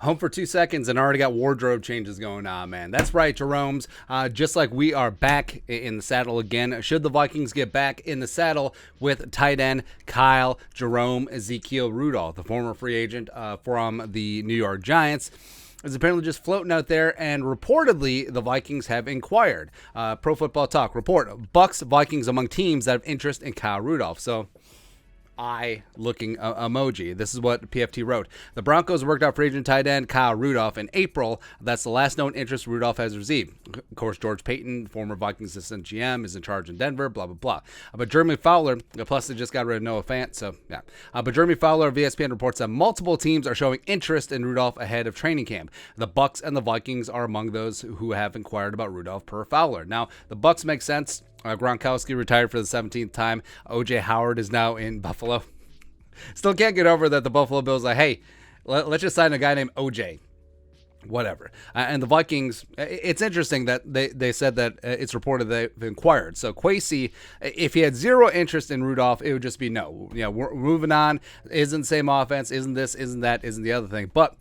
Home for 2 seconds and already got wardrobe changes going on, man. That's right, Jerome's. Just like we are back in the saddle again. Should the Vikings get back in the saddle with tight end Kyle Ezekiel Rudolph, the former free agent from the New York Giants, is apparently just floating out there, and reportedly the Vikings have inquired. Pro Football Talk report: Bucks Vikings among teams that have interest in Kyle Rudolph. So, eye-looking emoji. This is what PFT wrote. The Broncos worked out free agent tight end Kyle Rudolph in April. That's the last known interest Rudolph has received. Of course, George Payton, former Vikings assistant GM, is in charge in Denver, blah, blah, blah. But Jeremy Fowler, plus they just got rid of Noah Fant, so yeah. But Jeremy Fowler of ESPN reports that multiple teams are showing interest in Rudolph ahead of training camp. The Bucks and the Vikings are among those who have inquired about Rudolph per Fowler. Now, the Bucks make sense. Gronkowski retired for the 17th time. O.J. Howard is now in Buffalo. Still can't get over that the Buffalo Bills are like, hey, let's just sign a guy named O.J. Whatever. And the Vikings, it's interesting that they said that it's reported they've inquired. So Kwesi, if he had zero interest in Rudolph, it would just be no. You know, we're moving on. Isn't the same offense. Isn't this, isn't that, isn't the other thing. But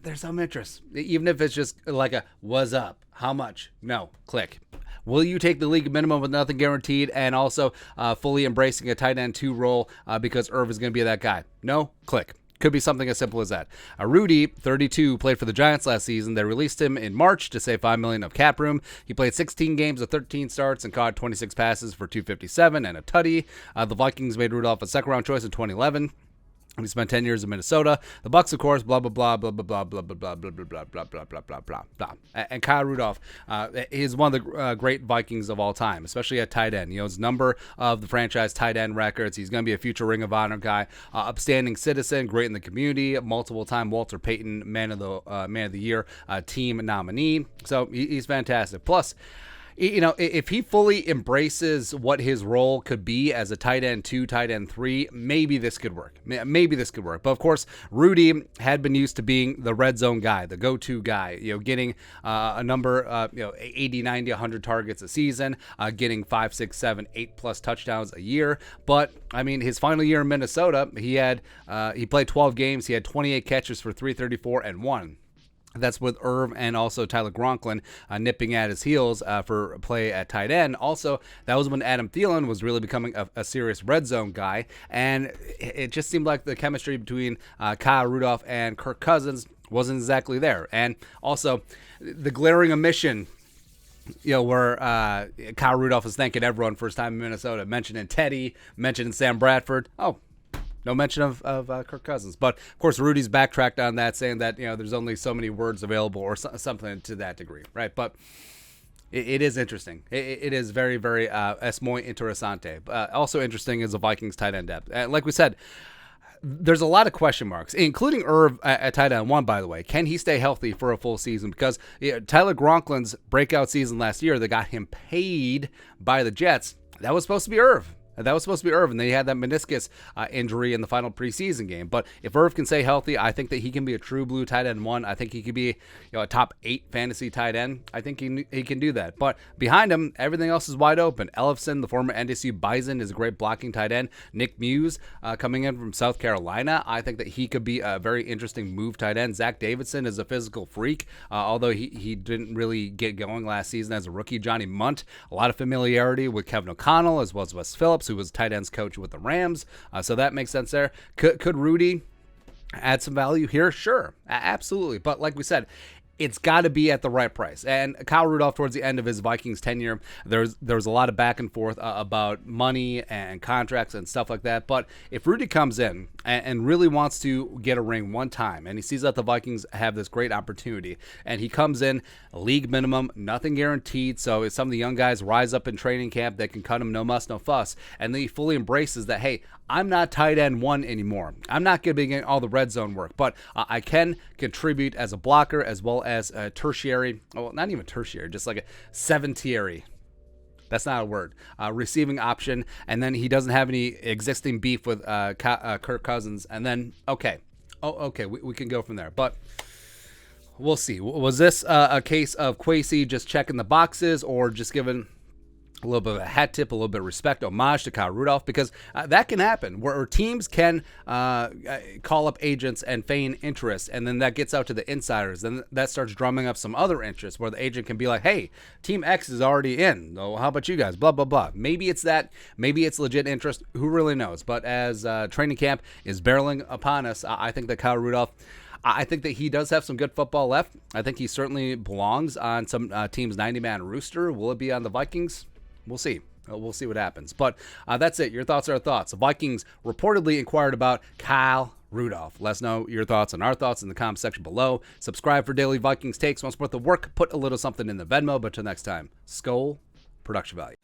there's some interest. Even if it's just like a, what's up? How much? No. Click. Will you take the league minimum with nothing guaranteed and also fully embracing a tight end 2 role because Irv is going to be that guy? No? Click. Could be something as simple as that. Rudy, 32, played for the Giants last season. They released him in March to save $5 million of cap room. He played 16 games with 13 starts and caught 26 passes for 257 and a tutty. The Vikings made Rudolph a second-round choice in 2011. He spent 10 years in Minnesota. The Bucks, of course, blah, blah, blah, blah, blah, blah, blah, blah, blah, blah, blah, blah, blah, blah, blah, blah, blah. And Kyle Rudolph is one of the great Vikings of all time, especially at tight end. You know, his number of the franchise tight end records. He's going to be a future Ring of Honor guy, upstanding citizen, great in the community, multiple-time Walter Payton Man of the Year team nominee. So he's fantastic. Plus, you know, if he fully embraces what his role could be as a tight end 2, tight end 3, maybe this could work. Maybe this could work. But of course, Rudy had been used to being the red zone guy, the go-to guy, you know, getting a number, 80, 90, 100 targets a season, getting 5, 6, 7, 8 plus touchdowns a year. But I mean, his final year in Minnesota, he played 12 games. He had 28 catches for 334 and 1. That's with Irv and also Tyler Gronklin nipping at his heels for play at tight end. Also, that was when Adam Thielen was really becoming a serious red zone guy. And it just seemed like the chemistry between Kyle Rudolph and Kirk Cousins wasn't exactly there. And also, the glaring omission, you know, where Kyle Rudolph is thanking everyone for his time in Minnesota, mentioning Teddy, mentioning Sam Bradford. Oh, no mention of Kirk Cousins. But, of course, Rudy's backtracked on that, saying that, you know, there's only so many words available or something to that degree, right? But it is interesting. It is very, very es muy interesante. Also interesting is the Vikings tight end depth. Like we said, there's a lot of question marks, including Irv at tight end 1, by the way. Can he stay healthy for a full season? Because Tyler Gronklin's breakout season last year that got him paid by the Jets, that was supposed to be Irv. And then he had that meniscus injury in the final preseason game. But if Irv can stay healthy, I think that he can be a true blue tight end 1. I think he could be, a top 8 fantasy tight end. I think he can do that. But behind him, everything else is wide open. Ellefson, the former NDSU Bison, is a great blocking tight end. Nick Muse coming in from South Carolina. I think that he could be a very interesting move tight end. Zach Davidson is a physical freak, although he didn't really get going last season as a rookie. Johnny Munt, a lot of familiarity with Kevin O'Connell as well as Wes Phillips, who was tight ends coach with the Rams. So that makes sense there. Could Rudy add some value here? Sure, absolutely. But like we said, it's got to be at the right price. And Kyle Rudolph, towards the end of his Vikings tenure, there was a lot of back and forth about money and contracts and stuff like that. But if Rudy comes in and really wants to get a ring one time, and he sees that the Vikings have this great opportunity, and he comes in league minimum, nothing guaranteed, so if some of the young guys rise up in training camp, they can cut him, no muss, no fuss, and then he fully embraces that, hey, I'm not tight end 1 anymore. I'm not going to be getting all the red zone work, but I can contribute as a blocker as well as a tertiary, well, not even tertiary, just like a seventiary. That's not a word. Receiving option, and then he doesn't have any existing beef with Kirk Cousins, and then, okay, we can go from there. But we'll see. Was this a case of Kwesi just checking the boxes, or just given a little bit of a hat tip, a little bit of respect, homage to Kyle Rudolph, because that can happen where teams can call up agents and feign interest, and then that gets out to the insiders. Then that starts drumming up some other interest where the agent can be like, hey, Team X is already in. Oh, how about you guys? Blah, blah, blah. Maybe it's that. Maybe it's legit interest. Who really knows? But as training camp is barreling upon us, I think that Kyle Rudolph, I think that he does have some good football left. I think he certainly belongs on some team's 90-man rooster. Will it be on the Vikings? We'll see. We'll see what happens. But that's it. Your thoughts are our thoughts. The Vikings reportedly inquired about Kyle Rudolph. Let us know your thoughts and our thoughts in the comment section below. Subscribe for daily Vikings takes. Want to support the work? Put a little something in the Venmo. But till next time, Skol, production value.